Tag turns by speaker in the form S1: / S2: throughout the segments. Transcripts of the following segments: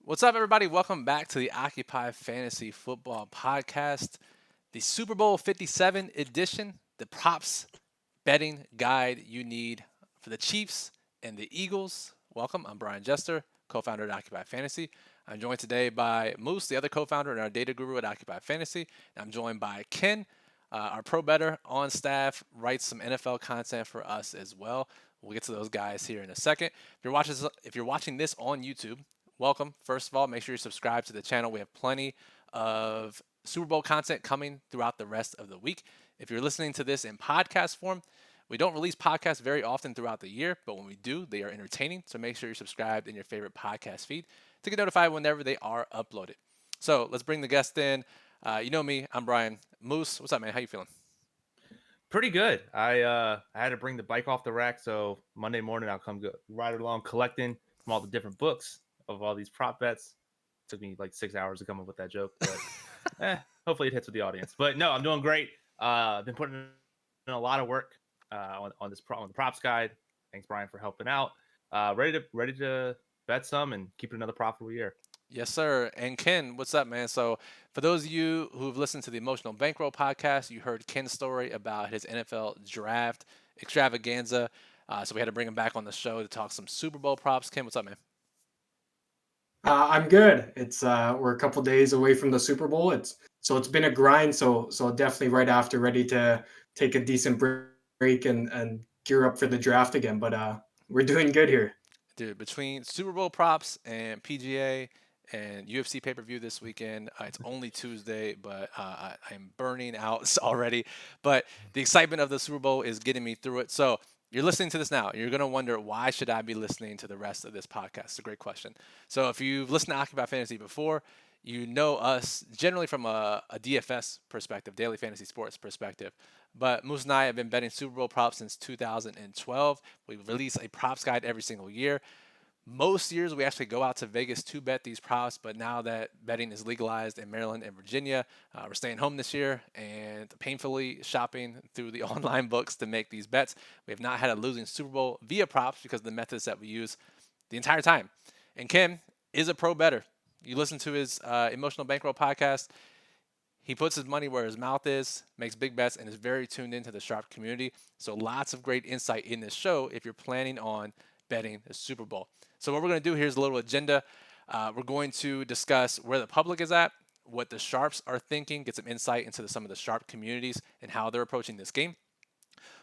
S1: What's up, everybody? Welcome back to the Occupy Fantasy Football Podcast, the Super Bowl 57 edition, the props betting guide you need for the Chiefs and the Eagles. Welcome. I'm Brian Jester, co-founder at Occupy Fantasy. I'm joined today by Moose, the other co-founder and our data guru at Occupy Fantasy. And I'm joined by Ken, our pro bettor on staff, writes some NFL content for us as well. We'll get to those guys here in a second. If you're watching this on YouTube, welcome. First of all, make sure you subscribe to the channel. We have plenty of Super Bowl content coming throughout the rest of the week. If you're listening to this in podcast form, we don't release podcasts very often throughout the year, but when we do, they are entertaining. So make sure you're subscribed in your favorite podcast feed to get notified whenever they are uploaded. So let's bring the guest in. You know me, I'm Brian. Moose, what's up, man? How you feeling?
S2: Pretty good. I had to bring the bike off the rack, so Monday morning I'll come ride along collecting from all the different books of all these prop bets. Took me like 6 hours to come up with that joke, but hopefully it hits with the audience. But no, I'm doing great. I've been putting in a lot of work on the props guide. Thanks, Brian, for helping out. Ready to bet some and keep it another profitable year.
S1: Yes, sir. And Ken, what's up, man? So, for those of you who've listened to the Emotional Bankroll podcast, you heard Ken's story about his NFL draft extravaganza. So, we had to bring him back on the show to talk some Super Bowl props. Ken, what's up, man?
S3: I'm good. It's we're a couple days away from the Super Bowl. It's been a grind. So definitely right after, ready to take a decent break and gear up for the draft again. But we're doing good here.
S1: Dude, between Super Bowl props and PGA and UFC pay-per-view this weekend, it's only Tuesday, but I'm burning out already. But the excitement of the Super Bowl is getting me through it. So you're listening to this now. You're going to wonder, why should I be listening to the rest of this podcast? It's a great question. So if you've listened to Occupy Fantasy before, you know us generally from a DFS perspective, daily fantasy sports perspective. But Moose and I have been betting Super Bowl props since 2012. We release a props guide every single year. Most years we actually go out to Vegas to bet these props, but now that betting is legalized in Maryland and Virginia, we're staying home this year and painfully shopping through the online books to make these bets. We have not had a losing Super Bowl via props because of the methods that we use the entire time. And Kim is a pro bettor. You listen to his Emotional Bankroll podcast. He puts his money where his mouth is, makes big bets, and is very tuned into the sharp community. So lots of great insight in this show if you're planning on betting the Super Bowl. So what we're going to do here is a little agenda. We're going to discuss where the public is at, what the sharps are thinking, get some insight into some of the sharp communities and how they're approaching this game.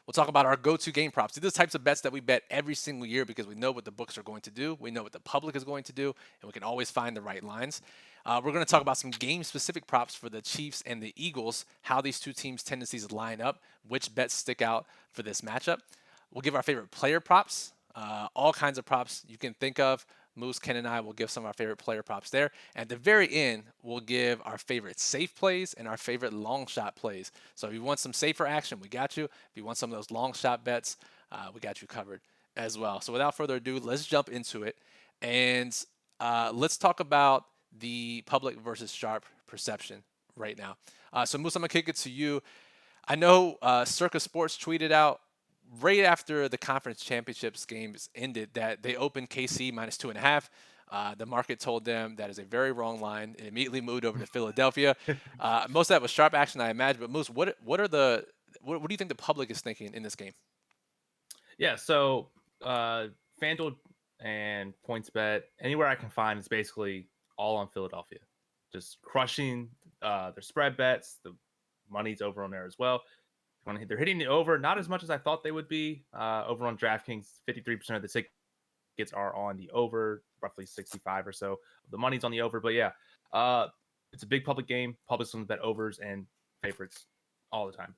S1: We'll talk about our go-to game props. These are the types of bets that we bet every single year because we know what the books are going to do. We know what the public is going to do, and we can always find the right lines. We're going to talk about some game-specific props for the Chiefs and the Eagles, how these two teams' tendencies line up, which bets stick out for this matchup. We'll give our favorite player props, all kinds of props you can think of. Moose, Ken, and I will give some of our favorite player props there. And at the very end, we'll give our favorite safe plays and our favorite long shot plays. So if you want some safer action, we got you. If you want some of those long shot bets, we got you covered as well. So without further ado, let's jump into it. And let's talk about the public versus sharp perception right now. So Moose, I'm going to kick it to you. I know Circa Sports tweeted out right after the conference championships games ended that they opened KC minus 2.5. The market told them that is a very wrong line. It immediately moved over to Philadelphia. Most of that was sharp action, I imagine. But Moose, what do you think the public is thinking in this game?
S2: Yeah, so FanDuel and PointsBet, anywhere I can find, is basically all on Philadelphia, just crushing their spread bets. The money's over on there as well. They're hitting the over, not as much as I thought they would be. Over on DraftKings, 53% of the tickets are on the over, roughly 65 or so of the money's on the over. But yeah, it's a big public game. Public's going to bet overs and favorites all the time.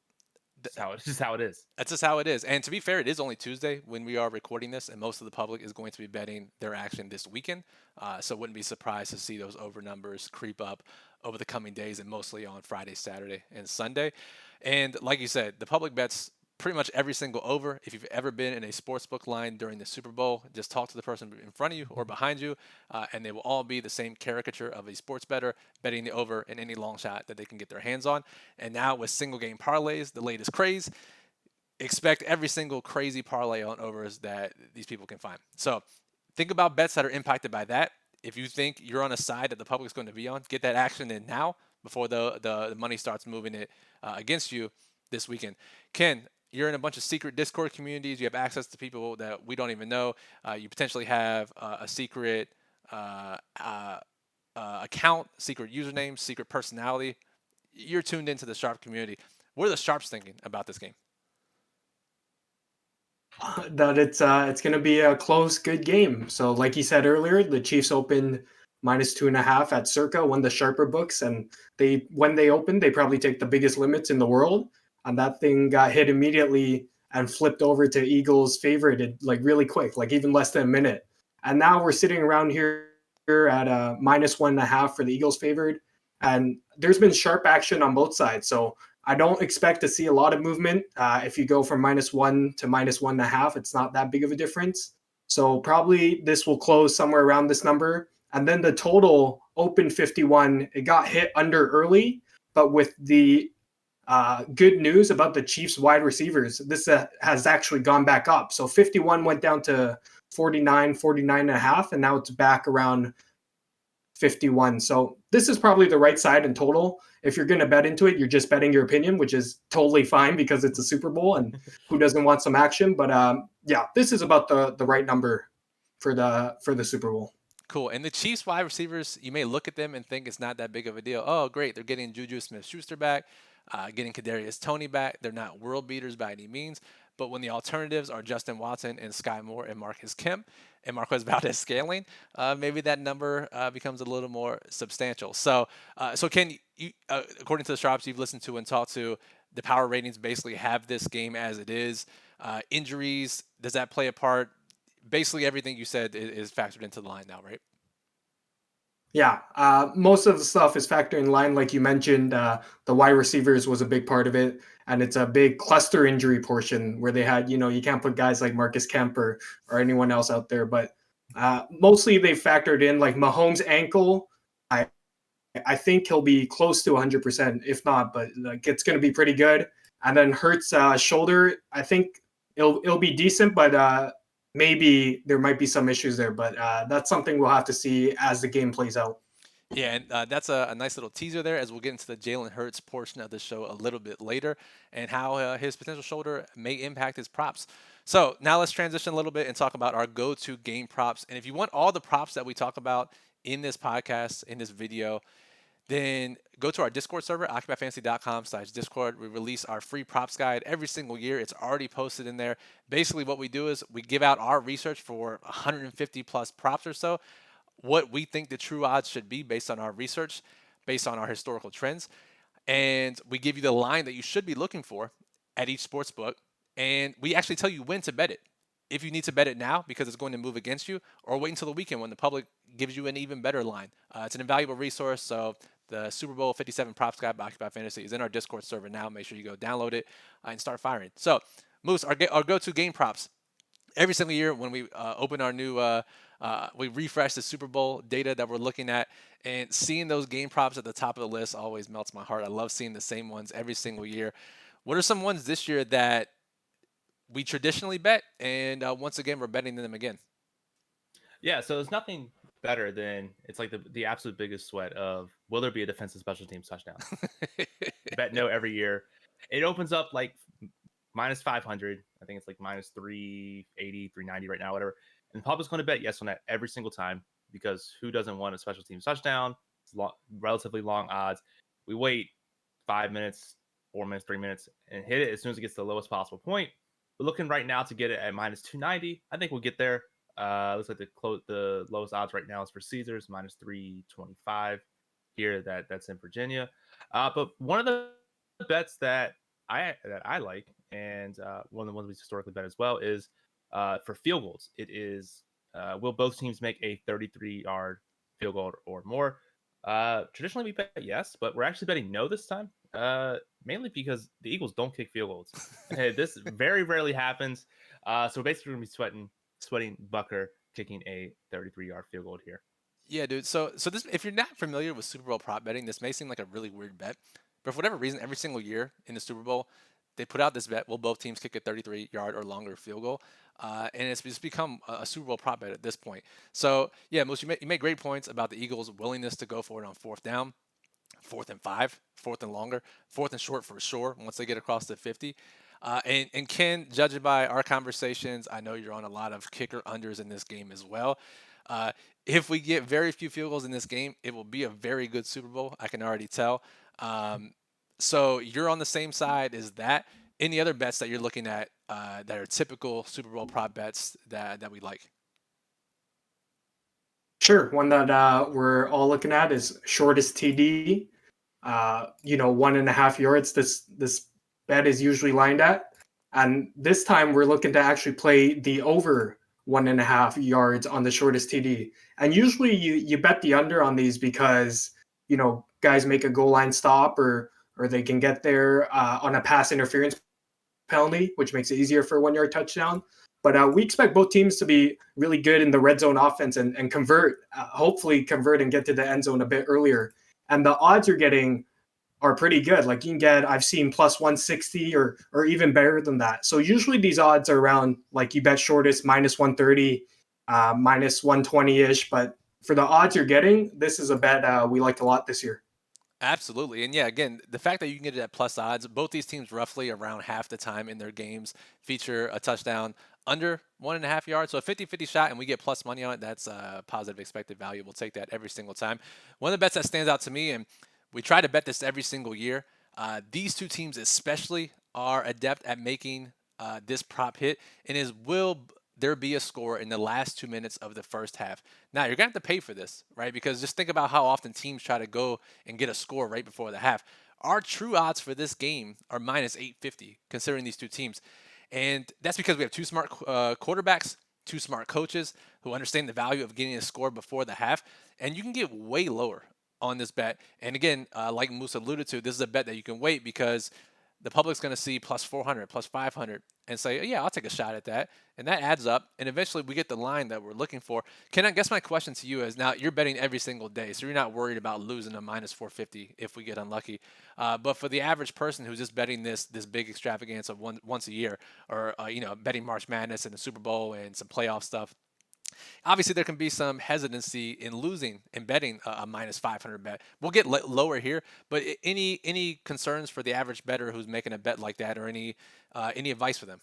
S2: It's just how it is.
S1: That's just how it is. And to be fair, it is only Tuesday when we are recording this, and most of the public is going to be betting their action this weekend. So wouldn't be surprised to see those over numbers creep up over the coming days, and mostly on Friday, Saturday, and Sunday. And like you said, the public bets pretty much every single over. If you've ever been in a sportsbook line during the Super Bowl, just talk to the person in front of you or behind you, and they will all be the same caricature of a sports bettor betting the over in any long shot that they can get their hands on. And now with single game parlays, the latest craze, expect every single crazy parlay on overs that these people can find. So think about bets that are impacted by that. if you think you're on a side that the public's going to be on, get that action in now before the money starts moving it against you this weekend. Ken, you're in a bunch of secret Discord communities. You have access to people that we don't even know. You potentially have a secret account, secret username, secret personality. You're tuned into the Sharp community. What are the Sharps thinking about this game?
S3: That it's going to be a close, good game. So, like you said earlier, the Chiefs opened -2.5 at Circa, one of the sharper books, and when they opened, they probably take the biggest limits in the world, and that thing got hit immediately and flipped over to Eagles' favorite, like really quick, like even less than a minute. And now we're sitting around here at -1.5 for the Eagles' favorite, and there's been sharp action on both sides. So I don't expect to see a lot of movement. If you go from -1 to -1.5, it's not that big of a difference. So probably this will close somewhere around this number. And then the total opened 51. It got hit under early, but with the good news about the Chiefs wide receivers, this has actually gone back up. So 51 went down to 49, 49.5, and now it's back around 51. So this is probably the right side in total. If you're going to bet into it, you're just betting your opinion, which is totally fine because it's a Super Bowl and who doesn't want some action? But yeah, this is about the right number for the Super Bowl.
S1: Cool. And the Chiefs wide receivers, you may look at them and think it's not that big of a deal. Oh, great. They're getting Juju Smith-Schuster back, getting Kadarius Toney back. They're not world beaters by any means. But when the alternatives are Justin Watson and Sky Moore and Marcus Kemp and Marquez Valdez-Scantling, maybe that number becomes a little more substantial. So Ken, you, according to the Sharps you've listened to and talked to, the power ratings basically have this game as it is. Injuries, does that play a part? Basically everything you said is factored into the line now, right?
S3: Yeah, most of the stuff is factored in line, like you mentioned. The wide receivers was a big part of it, and it's a big cluster injury portion where they had, you can't put guys like Marcus Kemp or anyone else out there, but mostly they factored in like Mahomes' ankle. I think he'll be close to 100%, if not, but like it's going to be pretty good. And then Hurts' shoulder, I think it'll be decent, but maybe there might be some issues there, but that's something we'll have to see as the game plays out.
S1: Yeah, and that's a nice little teaser there as we'll get into the Jalen Hurts portion of the show a little bit later and how his potential shoulder may impact his props. So now let's transition a little bit and talk about our go-to game props. And if you want all the props that we talk about in this podcast, in this video, then go to our Discord server, occupyfantasy.com/Discord. We release our free props guide every single year. It's already posted in there. Basically, what we do is we give out our research for 150 plus props or so, what we think the true odds should be based on our research, based on our historical trends. And we give you the line that you should be looking for at each sports book. And we actually tell you when to bet it. If you need to bet it now because it's going to move against you, or wait until the weekend when the public gives you an even better line. It's an invaluable resource. So the Super Bowl 57 props guide by Occupy Fantasy is in our Discord server now. Make sure you go download it and start firing. So Moose, our go-to game props. Every single year when we open our new, we refresh the Super Bowl data that we're looking at, and seeing those game props at the top of the list always melts my heart. I love seeing the same ones every single year. What are some ones this year that we traditionally bet, and once again, we're betting them again?
S2: Yeah, so there's nothing better than it's like the absolute biggest sweat of will there be a defensive special teams touchdown? Bet no every year. It opens up like minus 500. I think it's like minus 380, 390 right now, whatever. And the public's going to bet yes on that every single time because who doesn't want a special teams touchdown? It's relatively long odds. We wait 5 minutes, 4 minutes, 3 minutes, and hit it as soon as it gets to the lowest possible point. We're looking right now to get it at minus 290. I think we'll get there. Looks like the lowest odds right now is for Caesars, minus 325 here. That's in Virginia. But one of the bets that I like, and one of the ones we historically bet as well, is for field goals. It is will both teams make a 33-yard field goal or more? Traditionally we bet yes, but we're actually betting no this time. Mainly because the Eagles don't kick field goals. This very rarely happens. So we're basically gonna be sweating Bucker kicking a 33-yard field goal here.
S1: Yeah, dude. So this, if you're not familiar with Super Bowl prop betting, this may seem like a really weird bet, but for whatever reason, every single year in the Super Bowl, they put out this bet: will both teams kick a 33-yard or longer field goal? and it's just become a Super Bowl prop bet at this point. So yeah, Moose, you made great points about the Eagles' willingness to go for it on fourth down, 4th and 5, 4th and longer, 4th and short for sure once they get across the 50. And Ken, judging by our conversations, I know you're on a lot of kicker unders in this game as well. Uh, if we get very few field goals in this game, it will be a very good Super Bowl. I can already tell. Um, so you're on the same side as that. Any other bets that you're looking at that are typical Super Bowl prop bets that we like?
S3: Sure. One that we're all looking at is shortest TD. 1.5 yards. This bet is usually lined at, and this time we're looking to actually play the over 1.5 yards on the shortest TD. And usually you bet the under on these because guys make a goal line stop or they can get there on a pass interference penalty, which makes it easier for a 1 yard touchdown. But we expect both teams to be really good in the red zone offense and convert, hopefully convert and get to the end zone a bit earlier. And the odds you're getting are pretty good. Like you can get, I've seen plus 160 or even better than that. So usually these odds are around, like you bet shortest minus 130, minus 120 ish. But for the odds you're getting, this is a bet we liked a lot this year.
S1: Absolutely. And yeah, again, the fact that you can get it at plus odds, both these teams roughly around half the time in their games feature a touchdown under 1.5 yards. So a 50-50 shot and we get plus money on it. That's a positive expected value. We'll take that every single time. One of the bets that stands out to me, and we try to bet this every single year, these two teams especially are adept at making this prop hit, and is will there be a score in the last 2 minutes of the first half. Now, you're going to have to pay for this, right? Because just think about how often teams try to go and get a score right before the half. Our true odds for this game are minus 850, considering these two teams. And that's because we have two smart quarterbacks, two smart coaches who understand the value of getting a score before the half. And you can get way lower on this bet. And again, like Moose alluded to, this is a bet that you can wait because the public's going to see plus 400, plus 500, and say, yeah, I'll take a shot at that. And that adds up. And eventually we get the line that we're looking for. Ken, I guess my question to you is, now you're betting every single day, so you're not worried about losing a minus 450 if we get unlucky. But for the average person who's just betting this big extravaganza once a year, or betting March Madness and the Super Bowl and some playoff stuff, obviously there can be some hesitancy in losing and betting a minus 500 bet. We'll get lower here, but any concerns for the average bettor who's making a bet like that, or any advice for them?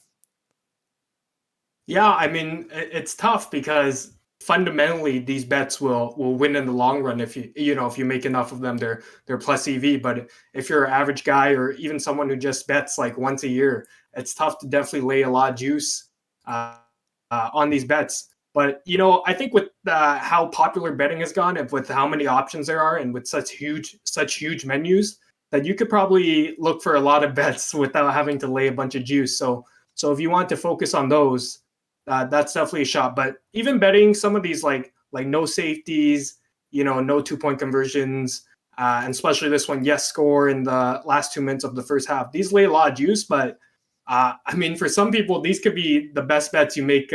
S3: Yeah, I mean it's tough because fundamentally these bets will win in the long run if you make enough of them. They're plus EV. But if you're an average guy or even someone who just bets like once a year, it's tough to definitely lay a lot of juice on these bets. But I think with how popular betting has gone, and with how many options there are, and with such huge menus, that you could probably look for a lot of bets without having to lay a bunch of juice. So if you want to focus on those, that's definitely a shot. But even betting some of these like no safeties, no 2 point conversions, and especially this one, yes score in the last 2 minutes of the first half. These lay a lot of juice, but I mean, for some people, these could be the best bets you make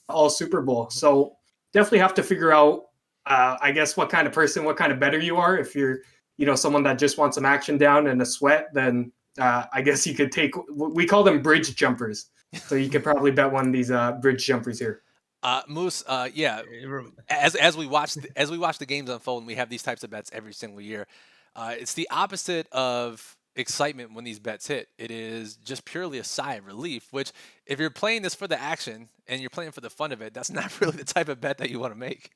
S3: all Super Bowl. So definitely have to figure out, I guess, what kind of person, what kind of bettor you are. If you're, someone that just wants some action down and a sweat, then I guess you could take. We call them bridge jumpers. So you could probably bet one of these bridge jumpers here.
S1: Moose, yeah. As we watch the games unfold, and we have these types of bets every single year, it's the opposite of excitement when these bets hit. It is just purely a sigh of relief. Which, if you're playing this for the action and you're playing for the fun of it, that's not really the type of bet that you want to make.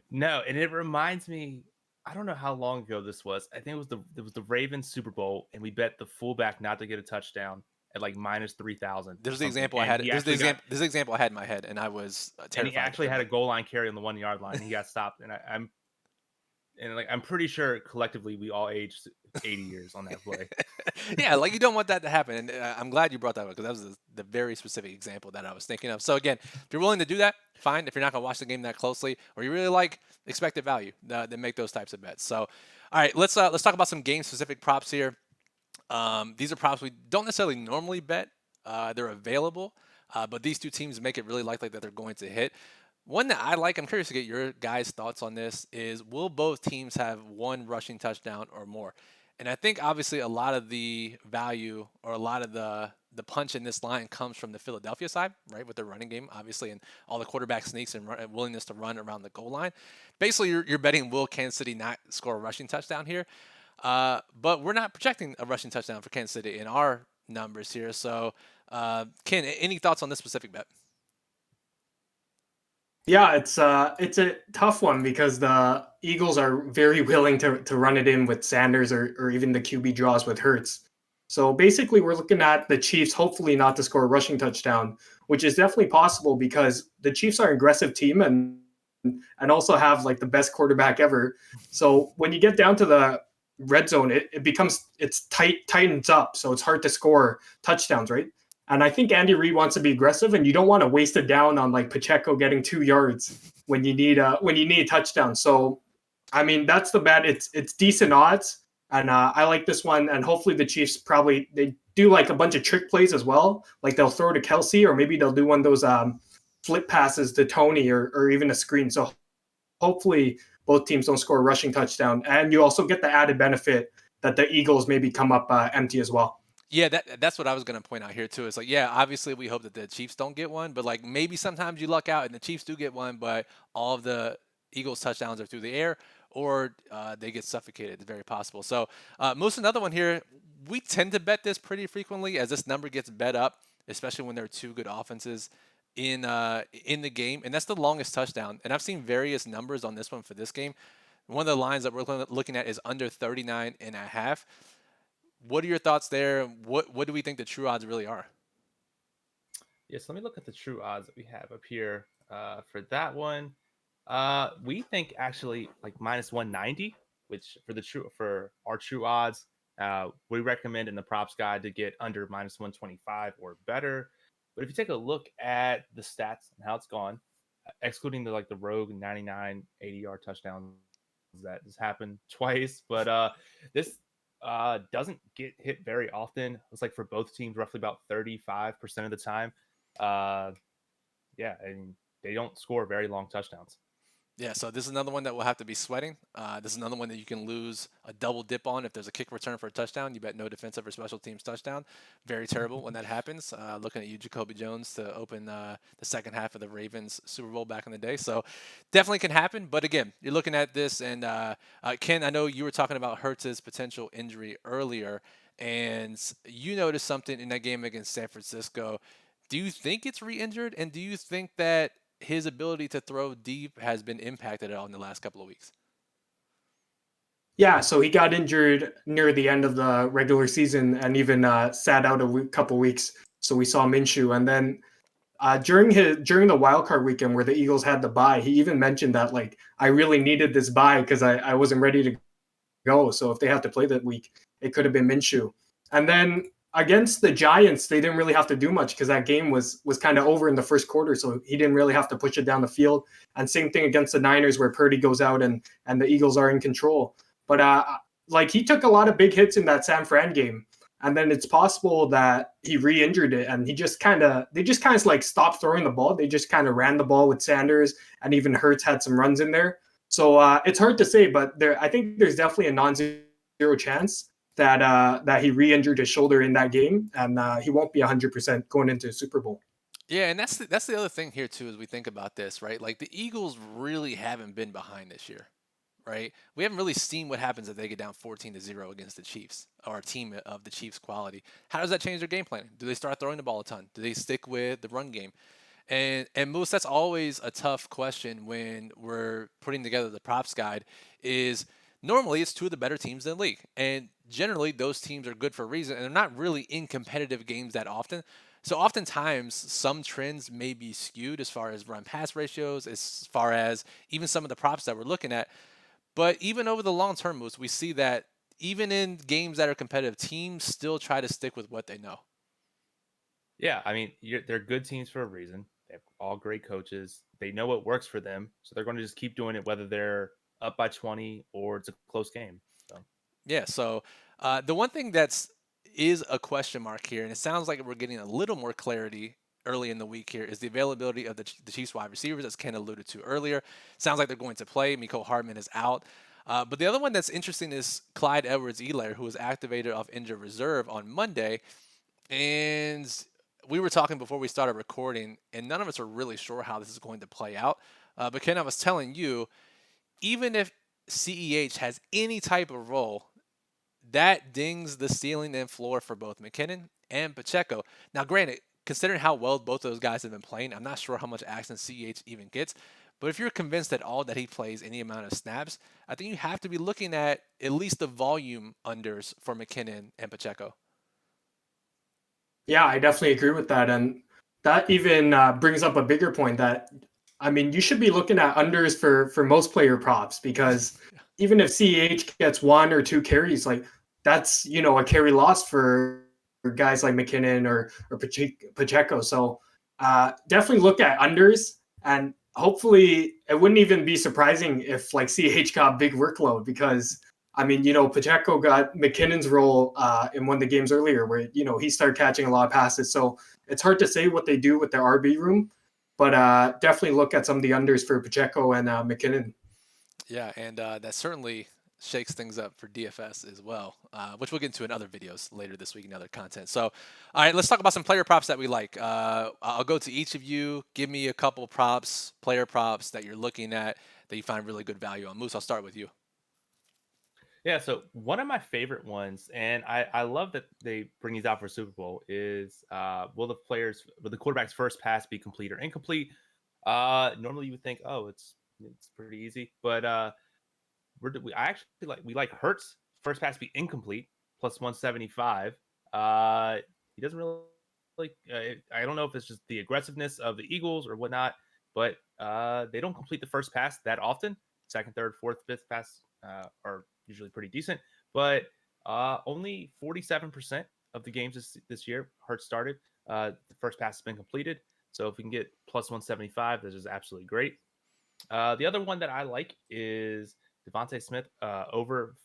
S2: No, and it reminds me. I don't know how long ago this was. I think it was the Ravens Super Bowl, and we bet the fullback not to get a touchdown at like minus 3,000.
S1: There's the example I had. This is the example I had in my head, and I was terrified.
S2: And he actually had a goal line carry on the 1 yard line, and he got stopped. And I'm pretty sure collectively we all aged 80 years on that play.
S1: Yeah, like you don't want that to happen. And I'm glad you brought that up, because that was the very specific example that I was thinking of. So again, if you're willing to do that, fine. If you're not going to watch the game that closely, or you really like expected value, then make those types of bets. So, all right, let's talk about some game specific props here. These are props we don't necessarily normally bet. They're available, but these two teams make it really likely that they're going to hit. One that I like, I'm curious to get your guys' thoughts on this, is will both teams have one rushing touchdown or more? And I think obviously a lot of the value, or a lot of the the punch in this line comes from the Philadelphia side, right, with their running game, obviously, and all the quarterback sneaks and willingness to run around the goal line. Basically, you're betting will Kansas City not score a rushing touchdown here, but we're not projecting a rushing touchdown for Kansas City in our numbers here. So, Ken, any thoughts on this specific bet?
S3: Yeah, it's a tough one because the Eagles are very willing to run it in with Sanders or even the QB draws with Hurts. So basically, we're looking at the Chiefs hopefully not to score a rushing touchdown, which is definitely possible because the Chiefs are an aggressive team and also have like the best quarterback ever. So when you get down to the red zone, it becomes it's tightens up, so it's hard to score touchdowns, right? And I think Andy Reid wants to be aggressive, and you don't want to waste it down on like Pacheco getting 2 yards when you need a touchdown. So, I mean, that's the bet. It's decent odds, and I like this one. And hopefully, the Chiefs probably they do like a bunch of trick plays as well. Like they'll throw to Kelsey, or maybe they'll do one of those flip passes to Tony, or even a screen. So hopefully, both teams don't score a rushing touchdown, and you also get the added benefit that the Eagles maybe come up empty as well.
S1: Yeah, that's what I was going to point out here too. It's like, yeah, obviously we hope that the Chiefs don't get one, but like maybe sometimes you luck out and the Chiefs do get one, but all of the Eagles touchdowns are through the air or they get suffocated. It's very possible. So, Moose, another one here. We tend to bet this pretty frequently as this number gets bet up, especially when there are two good offenses in the game, and that's the longest touchdown. And I've seen various numbers on this one for this game. One of the lines that we're looking at is under 39.5. What are your thoughts there? What do we think the true odds really are?
S2: Yes, let me look at the true odds that we have up here for that one. We think actually like minus 190, which for our true odds, we recommend in the props guide to get under minus 125 or better. But if you take a look at the stats and how it's gone, excluding the rogue 99 80-yard touchdowns that has happened twice, but this doesn't get hit very often. It's like for both teams, roughly about 35% of the time. Yeah, and they don't score very long touchdowns.
S1: Yeah, so this is another one that we'll have to be sweating. This is another one that you can lose a double dip on if there's a kick return for a touchdown. You bet no defensive or special teams touchdown. Very terrible when that happens. Looking at you, Jacoby Jones, to open the second half of the Ravens Super Bowl back in the day. So definitely can happen. But again, you're looking at this, and Ken, I know you were talking about Hurts's potential injury earlier, and you noticed something in that game against San Francisco. Do you think it's re-injured, and do you think that his ability to throw deep has been impacted at all in the last couple of weeks?
S3: Yeah, so he got injured near the end of the regular season and even sat out a couple weeks. So we saw Minshew, and then during the wild card weekend where the Eagles had the bye, he even mentioned that like I really needed this bye because I wasn't ready to go. So if they have to play that week, it could have been Minshew. And then against the Giants, they didn't really have to do much because that game was kind of over in the first quarter. So he didn't really have to push it down the field. And same thing against the Niners where Purdy goes out and the Eagles are in control. But like he took a lot of big hits in that San Fran game. And then it's possible that he re-injured it, and they just kind of like stopped throwing the ball. They just kind of ran the ball with Sanders, and even Hurts had some runs in there. So it's hard to say, but I think there's definitely a non-zero chance that he re-injured his shoulder in that game, and he won't be 100% going into the Super Bowl.
S1: Yeah, and that's the other thing here too as we think about this, right? Like the Eagles really haven't been behind this year, right? We haven't really seen what happens if they get down 14-0 against the Chiefs or a team of the Chiefs' quality. How does that change their game plan? Do they start throwing the ball a ton? Do they stick with the run game? And Moose, that's always a tough question when we're putting together the props guide. Is normally it's two of the better teams in the league, and generally those teams are good for a reason, and they're not really in competitive games that often. So oftentimes some trends may be skewed as far as run pass ratios, as far as even some of the props that we're looking at. But even over the long term moves, we see that even in games that are competitive, teams still try to stick with what they know.
S2: Yeah, I mean, they're good teams for a reason. They have all great coaches. They know what works for them, so they're going to just keep doing it, whether they're up by 20 or it's a close game. So
S1: Yeah. So the one thing is a question mark here, and it sounds like we're getting a little more clarity early in the week here, is the availability of the Chiefs wide receivers, as Ken alluded to earlier. Sounds like they're going to play. Miko Hardman is out. But the other one that's interesting is Clyde Edwards-Helaire, who was activated off injured reserve on Monday. And we were talking before we started recording, and none of us are really sure how this is going to play out. But Ken, I was telling you, even if CEH has any type of role, that dings the ceiling and floor for both McKinnon and Pacheco. Now, granted, considering how well both of those guys have been playing, I'm not sure how much action CEH even gets. But if you're convinced at all that he plays any amount of snaps, I think you have to be looking at least the volume unders for McKinnon and Pacheco.
S3: Yeah, I definitely agree with that. And that even brings up a bigger point that, I mean, you should be looking at unders for most player props because even if CEH gets 1 or 2 carries, like that's, a carry loss for guys like McKinnon or Pacheco. So definitely look at unders, and hopefully it wouldn't even be surprising if like CH got big workload because I mean, Pacheco got McKinnon's role in one of the games earlier where, he started catching a lot of passes. So it's hard to say what they do with their RB room, but definitely look at some of the unders for Pacheco and McKinnon.
S1: Yeah, and that certainly shakes things up for DFS as well, which we'll get into in other videos later this week and other content. So, all right, let's talk about some player props that we like. I'll go to each of you. Give me a couple props, player props that you're looking at that you find really good value on. Moose, I'll start with you.
S2: Yeah, so one of my favorite ones, and I love that they bring these out for Super Bowl, is will the quarterback's first pass be complete or incomplete? Normally you would think, oh, it's pretty easy, but I actually we like Hurts first pass be incomplete plus 175. He doesn't really like. I don't know if it's just the aggressiveness of the Eagles or whatnot, but they don't complete the first pass that often. Second, third, fourth, fifth pass are usually pretty decent, but only 47% of the games this year Hurts started. The first pass has been completed. So if we can get plus 175, this is absolutely great. The other one that I like is Devontae Smith over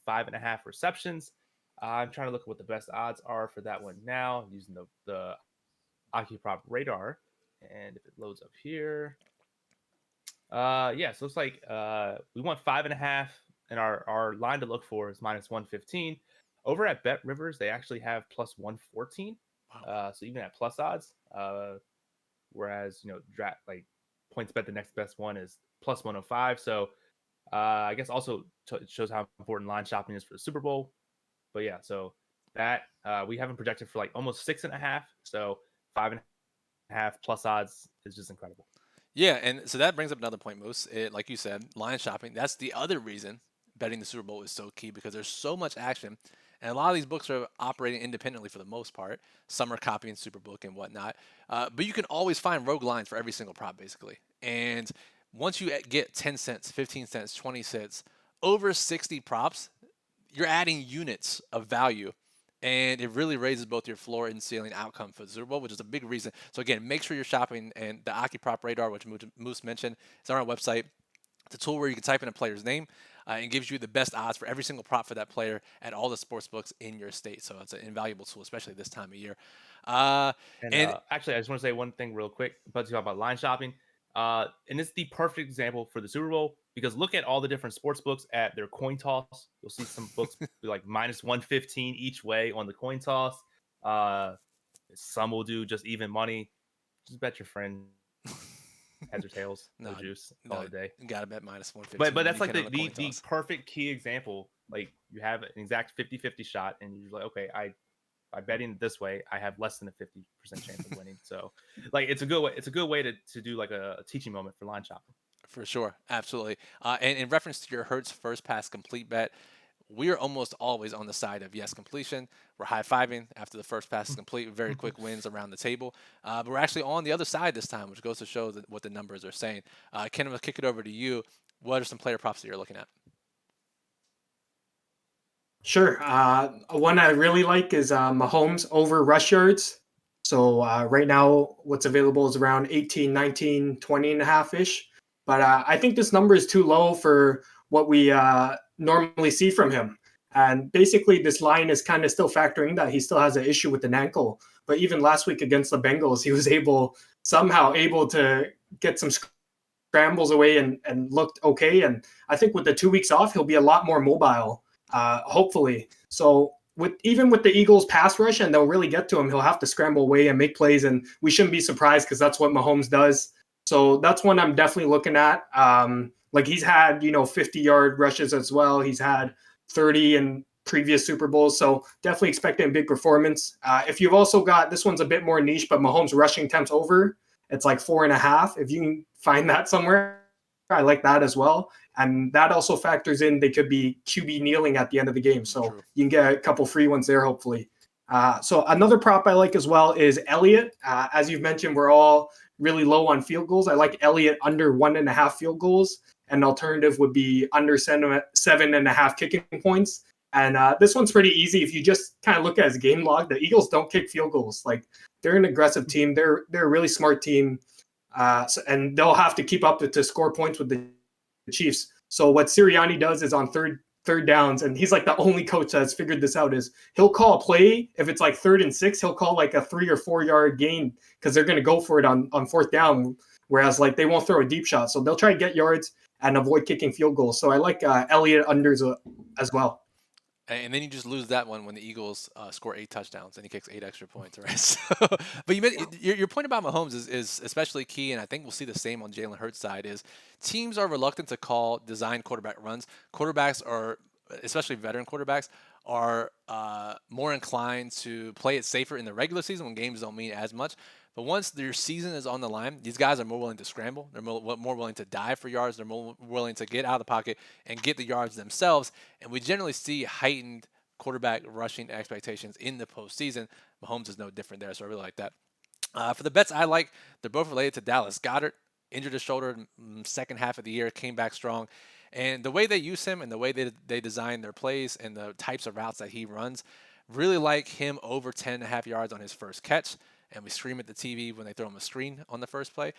S2: 5.5 receptions. I'm trying to look at what the best odds are for that one now using the OccuProp radar. And if it loads up here, yeah, so it's like we want 5.5, and our line to look for is minus 115. Over at Bet Rivers, they actually have plus 114.
S1: Wow.
S2: So even at plus odds, whereas draft like points bet the next best one is plus 105. So I guess also it shows how important line shopping is for the Super Bowl. But yeah, so that we haven't projected for like almost 6.5. So 5.5 plus odds is just incredible.
S1: Yeah, and so that brings up another point, Moose. Like you said, line shopping. That's the other reason betting the Super Bowl is so key because there's so much action, and a lot of these books are operating independently for the most part. Some are copying Superbook and whatnot, but you can always find rogue lines for every single prop, basically. And once you get 10 cents, 15 cents, 20 cents, over 60 props, you're adding units of value, and it really raises both your floor and ceiling outcome for the Super Bowl, which is a big reason. So again, make sure you're shopping, and the OccuProp Radar, which Moose mentioned, is on our website. It's a tool where you can type in a player's name and gives you the best odds for every single prop for that player at all the sports books in your state. So it's an invaluable tool, especially this time of year.
S2: And
S1: And
S2: actually, I just want to say one thing real quick about line shopping. And it's the perfect example for the Super Bowl because look at all the different sports books at their coin toss. You'll see some books be like minus 115 each way on the coin toss. Some will do just even money. Just bet your friend heads or tails, no juice all day.
S1: you gotta bet minus 115.
S2: But that's like
S1: on the coin
S2: the
S1: toss.
S2: perfect key example. Like you have an exact 50-50 shot, and you're like, okay, by betting this way, I have less than a 50% chance of winning. So, like, it's a good way. It's a good way to do like a teaching moment for line shopping.
S1: For sure, absolutely. And in reference to your Hertz first pass complete bet, we are almost always on the side of yes completion. We're high fiving after the first pass is complete. Very quick wins around the table. But we're actually on the other side this time, which goes to show what the numbers are saying. Ken, I'm gonna kick it over to you. What are some player props that you're looking at?
S3: Sure. One I really like is Mahomes over rush yards. So right now, what's available is around 18, 19, 20 and a half ish. But I think this number is too low for what we normally see from him. And basically, this line is kind of still factoring that he still has an issue with an ankle. But even last week against the Bengals, he was somehow able to get some scrambles away and looked okay. And I think with the 2 weeks off, he'll be a lot more mobile, hopefully. So even with the Eagles pass rush, and they'll really get to him, he'll have to scramble away and make plays, and we shouldn't be surprised because that's what Mahomes does. So that's one I'm definitely looking at. Like he's had 50-yard rushes as well. He's had 30 in previous Super Bowls, so definitely expecting a big performance. If you've also got, this one's a bit more niche, but Mahomes rushing attempts over, it's like 4.5. If you can find that somewhere, I like that as well. And that also factors in, they could be QB kneeling at the end of the game. So
S1: True.
S3: you can get a couple free ones there, hopefully. So another prop I like as well is Elliott. As you've mentioned, we're all really low on field goals. I like Elliott under 1.5 field goals. An alternative would be under 7.5 kicking points. And this one's pretty easy. If you just kind of look at his game log, the Eagles don't kick field goals. Like, they're an aggressive team. They're a really smart team. And they'll have to keep up to score points with the Chiefs. So what Sirianni does is on third downs, and he's like the only coach that's figured this out, is he'll call a play. If it's like 3rd and 6, he'll call like a 3 or 4 yard gain because they're going to go for it on 4th down. Whereas like they won't throw a deep shot. So they'll try to get yards and avoid kicking field goals. So I like Elliott unders as well.
S1: And then you just lose that one when the Eagles score 8 touchdowns and he kicks 8 extra points, right? So, but your point about Mahomes is especially key, and I think we'll see the same on Jalen Hurts' side. Is teams are reluctant to call design quarterback runs. Quarterbacks are, especially veteran quarterbacks, are more inclined to play it safer in the regular season when games don't mean as much. But once their season is on the line, these guys are more willing to scramble. They're more willing to dive for yards. They're more willing to get out of the pocket and get the yards themselves. And we generally see heightened quarterback rushing expectations in the postseason. Mahomes is no different there, so I really like that. For the bets I like, they're both related to Dallas. Goddard injured his shoulder in second half of the year, came back strong. And the way they use him and the way they design their plays and the types of routes that he runs, really like him over 10.5 yards on his first catch. And we scream at the TV when they throw him a screen on the first play.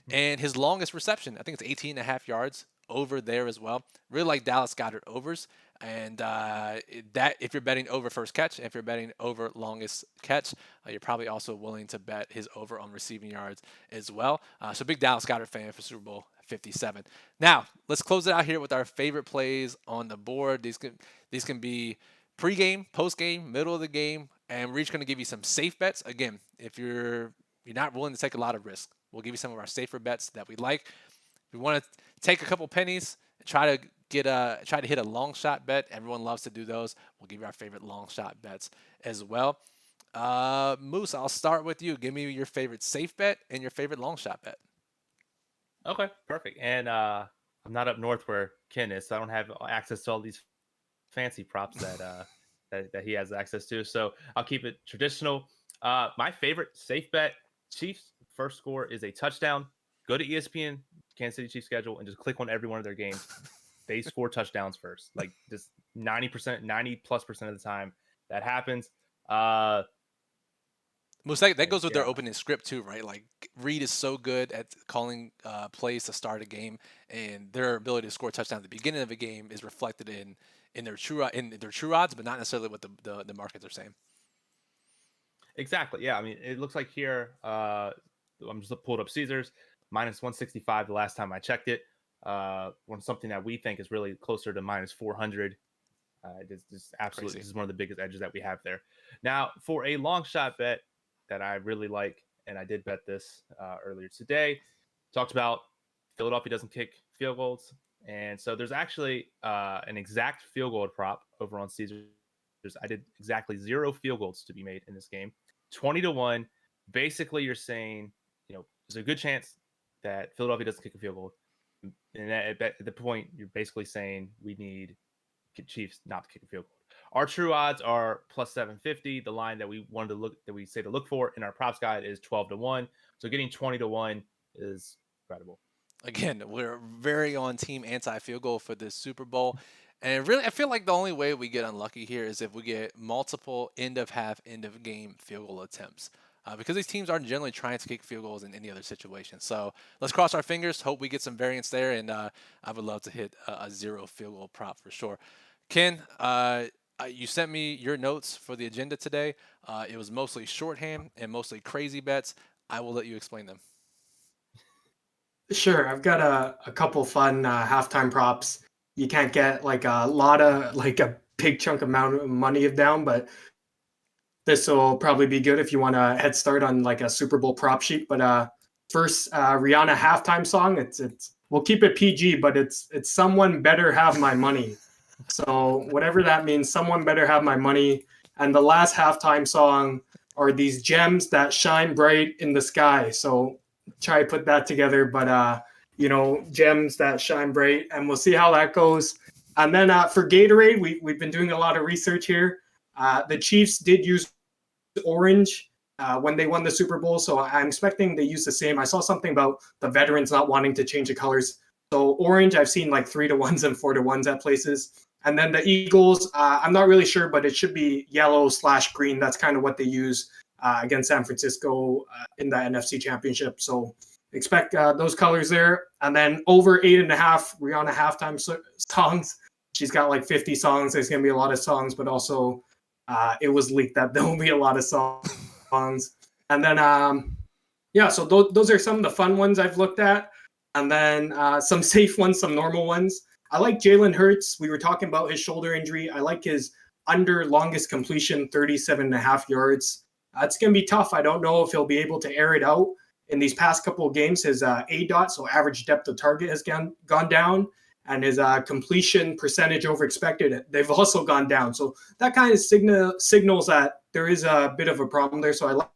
S1: And his longest reception, I think it's 18.5 yards over there as well. Really like Dallas Goedert overs. And that, if you're betting over first catch, if you're betting over longest catch, you're probably also willing to bet his over on receiving yards as well. So big Dallas Goedert fan for Super Bowl 57. Now, let's close it out here with our favorite plays on the board. These can be pre-game, post-game, middle of the game, and we're each going to give you some safe bets. Again, if you're not willing to take a lot of risk, we'll give you some of our safer bets that we like. If you want to take a couple pennies and try to hit a long shot bet, everyone loves to do those. We'll give you our favorite long shot bets as well. Moose, I'll start with you. Give me your favorite safe bet and your favorite long shot bet.
S2: Okay, perfect. And I'm not up north where Ken is, so I don't have access to all these fancy props that he has access to. So I'll keep it traditional. My favorite safe bet: Chiefs first score is a touchdown. Go to ESPN Kansas City Chiefs schedule and just click on every one of their games. They score touchdowns first, like just 90%, 90+% of the time that happens.
S1: Most that goes with their opening script too, right? Like Reed is so good at calling plays to start a game, and their ability to score touchdowns at the beginning of a game is reflected in their true odds, but not necessarily what the markets are saying.
S2: Exactly. Yeah. I mean, it looks like here. I'm just pulled up Caesars minus 165 the last time I checked it. On something that we think is really closer to minus 400. This absolutely, this is one of the biggest edges that we have there. Now, for a long shot bet that I really like, and I did bet this earlier today, talked about Philadelphia doesn't kick field goals. And so there's actually an exact field goal prop over on Caesars. I did exactly 0 field goals to be made in this game. 20-1. Basically, you're saying, there's a good chance that Philadelphia doesn't kick a field goal. And at the point, you're basically saying we need Chiefs not to kick a field goal. Our true odds are plus 750. The line that we say to look for in our props guide is 12-1. So getting 20-1 is incredible.
S1: Again, we're very on team anti-field goal for this Super Bowl. And really, I feel like the only way we get unlucky here is if we get multiple end-of-half, end-of-game field goal attempts. Because these teams aren't generally trying to kick field goals in any other situation. So let's cross our fingers, hope we get some variance there, and I would love to hit a 0 field goal prop for sure. Ken, you sent me your notes for the agenda today. It was mostly shorthand and mostly crazy bets. I will let you explain them.
S3: Sure, I've got a couple fun halftime props. You can't get like a lot of like a big chunk amount of money down, but this will probably be good if you want a head start on like a Super Bowl prop sheet. But first, Rihanna halftime song. It's we'll keep it PG, but it's someone better have my money. So whatever that means, someone better have my money. And the last halftime song are these gems that shine bright in the sky. So try to put that together, but gems that shine bright, and we'll see how that goes. And then for Gatorade, we've been doing a lot of research here. The Chiefs did use orange when they won the Super Bowl, so I'm expecting they use the same. I saw something about the veterans not wanting to change the colors. So orange, I've seen like 3-1s and 4-1s at places. And then the Eagles, I'm not really sure, but it should be yellow/green. That's kind of what they use against San Francisco in the NFC Championship. So expect those colors there. And then over 8.5 Rihanna halftime songs. She's got like 50 songs. There's going to be a lot of songs, but also it was leaked that there will be a lot of songs. And then, so those are some of the fun ones I've looked at. And then some safe ones, some normal ones. I like Jalen Hurts. We were talking about his shoulder injury. I like his under longest completion, 37.5 yards. It's going to be tough. I don't know if he'll be able to air it out. In these past couple of games, his ADOT, so average depth of target, has gone down. And his completion percentage over expected, they've also gone down. So that kind of signals that there is a bit of a problem there. So I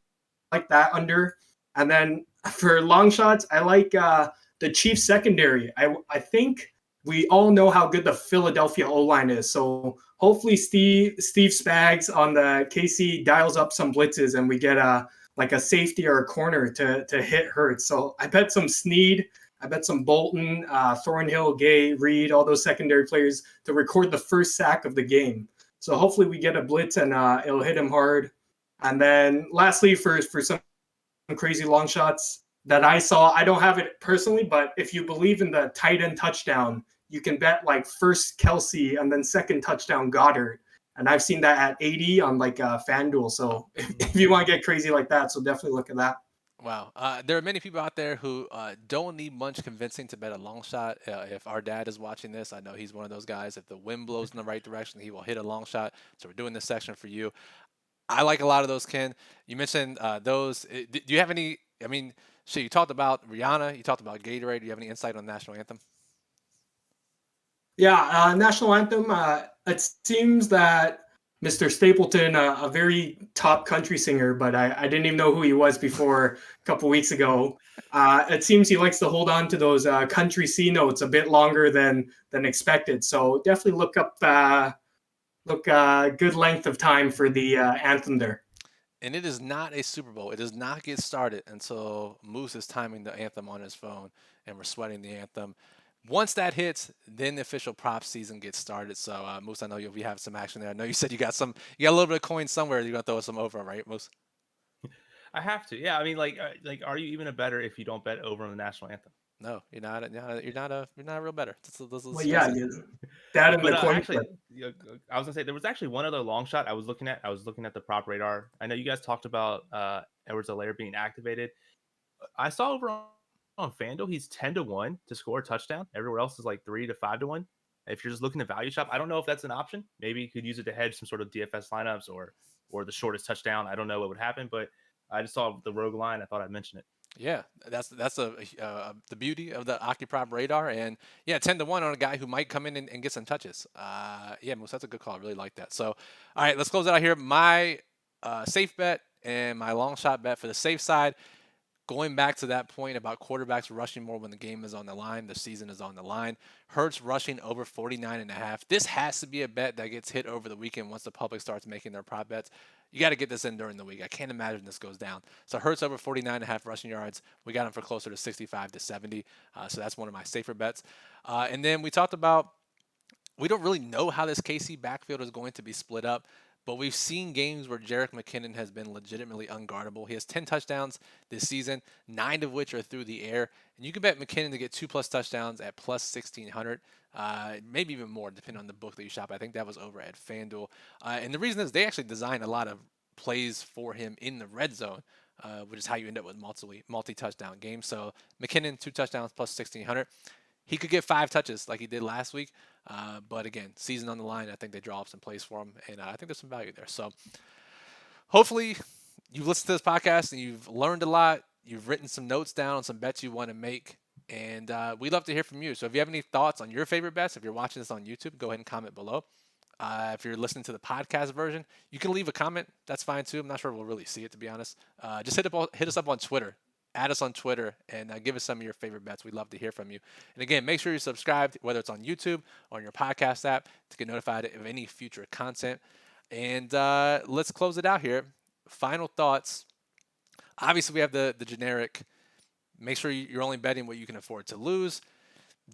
S3: like that under. And then for long shots, I like the Chiefs secondary. I think we all know how good the Philadelphia O-line is. So hopefully Steve Spags on the KC dials up some blitzes and we get a safety or a corner to hit Hurts. So I bet some Snead, I bet some Bolton, Thornhill, Gay, Reed, all those secondary players to record the first sack of the game. So hopefully we get a blitz and it'll hit him hard. And then lastly, for some crazy long shots that I saw, I don't have it personally, but if you believe in the tight end touchdown, you can bet like first Kelsey and then second touchdown Goddard. And I've seen that at 80 on like FanDuel. So if you want to get crazy like that, so definitely look at that.
S1: Wow. There are many people out there who don't need much convincing to bet a long shot. If our dad is watching this, I know he's one of those guys. If the wind blows in the right direction, he will hit a long shot. So we're doing this section for you. I like a lot of those, Ken. You mentioned those. Do you have any? I mean, you talked about Rihanna. You talked about Gatorade. Do you have any insight on the national anthem?
S3: Yeah, national anthem. It seems that Mr. Stapleton, a very top country singer, but I didn't even know who he was before a couple weeks ago. It seems he likes to hold on to those country C notes a bit longer than expected. So definitely look up good length of time for the anthem there.
S1: And it is not a Super Bowl. It does not get started until Moose is timing the anthem on his phone, and we're sweating the anthem. Once that hits, then the official prop season gets started. So, Moose, I know you'll be having some action there. I know you said you got a little bit of coin somewhere. You're gonna throw some over, right, Moose?
S2: I have to. Yeah, I mean, like, are you even a bettor if you don't bet over on the national anthem?
S1: No, you're not a real bettor.
S3: Well, yeah, that and the coin
S2: actually, I was gonna say there was actually one other long shot I was looking at. I was looking at the prop radar. I know you guys talked about Edwards-Helaire being activated. I saw over on FanDuel he's 10-1 to score a touchdown. Everywhere else is like 3 to 5-1. If you're just looking to value shop, I don't know if that's an option. Maybe you could use it to hedge some sort of DFS lineups or the shortest touchdown. I don't know what would happen, but I just saw the rogue line. I thought I'd mention it.
S1: Yeah, that's the beauty of the OccuProp radar, and yeah, 10-1 on a guy who might come in and get some touches. Yeah, Moose, that's a good call. I really like that. So, all right, let's close it out here. My safe bet and my long shot bet for the safe side. Going back to that point about quarterbacks rushing more when the game is on the line, the season is on the line. Hurts rushing over 49.5. This has to be a bet that gets hit over the weekend once the public starts making their prop bets. You got to get this in during the week. I can't imagine this goes down. So Hurts over 49.5 rushing yards. We got him for closer to 65 to 70. So that's one of my safer bets. And then we talked about, we don't really know how this KC backfield is going to be split up. But we've seen games where Jerick McKinnon has been legitimately unguardable. He has 10 touchdowns this season, 9 of which are through the air. And you can bet McKinnon to get 2+ touchdowns at plus 1,600, maybe even more, depending on the book that you shop. I think that was over at FanDuel. And the reason is they actually designed a lot of plays for him in the red zone, which is how you end up with multi-touchdown games. So McKinnon, 2 touchdowns plus 1,600. he could get 5 touches like he did last week. But again, season on the line, I think they draw up some plays for him, and I think there's some value there. So hopefully you've listened to this podcast and you've learned a lot. You've written some notes down on some bets you want to make. And we'd love to hear from you. So if you have any thoughts on your favorite bets, if you're watching this on YouTube, go ahead and comment below. If you're listening to the podcast version, you can leave a comment. That's fine too. I'm not sure we'll really see it, to be honest. Just hit us up on Twitter. Add us on Twitter and give us some of your favorite bets. We'd love to hear from you. And again, make sure you're subscribed, whether it's on YouTube or on your podcast app, to get notified of any future content. And let's close it out here. Final thoughts. Obviously, we have the generic. Make sure you're only betting what you can afford to lose.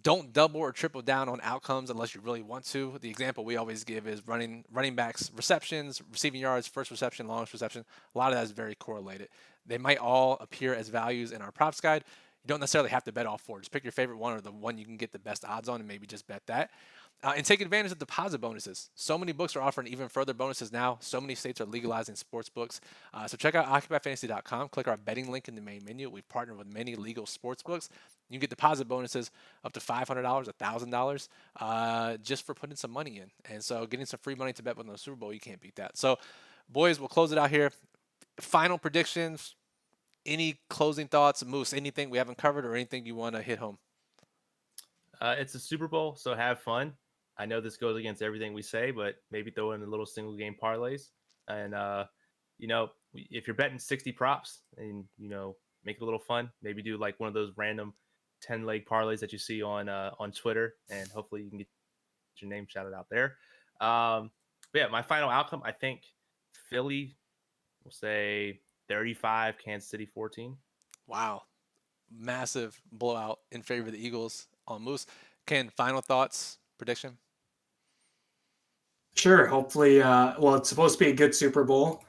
S1: Don't double or triple down on outcomes unless you really want to. The example we always give is running backs receptions, receiving yards, first reception, longest reception. A lot of that is very correlated. They might all appear as values in our props guide. You don't necessarily have to bet all 4. Just pick your favorite one or the one you can get the best odds on and maybe just bet that. And take advantage of deposit bonuses. So many books are offering even further bonuses now. So many states are legalizing sports books. So check out OccupyFantasy.com. Click our betting link in the main menu. We've partnered with many legal sports books. You can get deposit bonuses up to $500, $1,000 just for putting some money in. And so getting some free money to bet with the Super Bowl, you can't beat that. So, boys, we'll close it out here. Final predictions. Any closing thoughts, Moose? Anything we haven't covered or anything you want to hit home?
S2: It's a Super Bowl, so have fun. I know this goes against everything we say, but maybe throw in a little single game parlays. And, if you're betting 60 props and, make it a little fun, maybe do like one of those random 10-leg parlays that you see on Twitter, and hopefully you can get your name shouted out there. But yeah, my final outcome, I think Philly will say 35, Kansas City 14.
S1: Wow. Massive blowout in favor of the Eagles on Moose. Ken, final thoughts, prediction?
S3: Sure. Hopefully, it's supposed to be a good Super Bowl.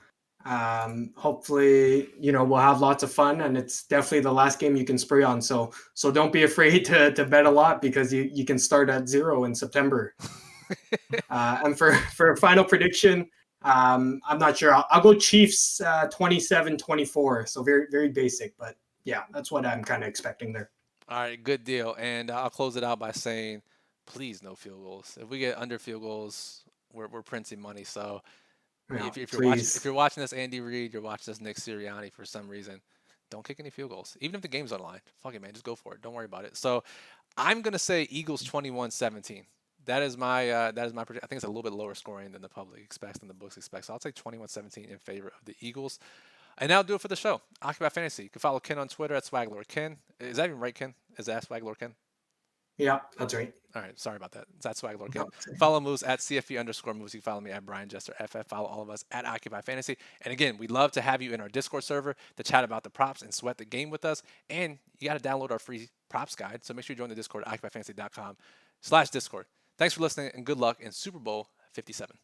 S3: Hopefully, we'll have lots of fun, and it's definitely the last game you can spray on. So don't be afraid to bet a lot, because you can start at 0 in September. And for a final prediction, I'm not sure. I'll go Chiefs 27-24. So very, very basic, but yeah, that's what I'm kind of expecting there.
S1: All right, good deal. And I'll close it out by saying, please no field goals. If we get under field goals, we're printing money. So
S3: Yeah,
S1: if you're watching this, Andy Reid, you're watching this, Nick Sirianni, for some reason, don't kick any field goals. Even if the game's on the line, fuck it, man, just go for it. Don't worry about it. So I'm gonna say Eagles 21-17. That is my prediction. I think it's a little bit lower scoring than the public expects, than the books expect. So I'll take 21-17 in favor of the Eagles. And that'll do it for the show. Occupy Fantasy. You can follow Ken on Twitter at SwaglordKen. Is that even right, Ken? Is that SwaglordKen?
S3: Yeah, that's right.
S1: All right, sorry about that. It's at SwaglordKen.
S3: No,
S1: Follow Moose at CFE_Moose. You can follow me at Brian Jester FF. Follow all of us at Occupy Fantasy. And again, we'd love to have you in our Discord server to chat about the props and sweat the game with us. And you got to download our free props guide. So make sure you join the Discord at OccupyFantasy.com/Discord. Thanks for listening, and good luck in Super Bowl 57.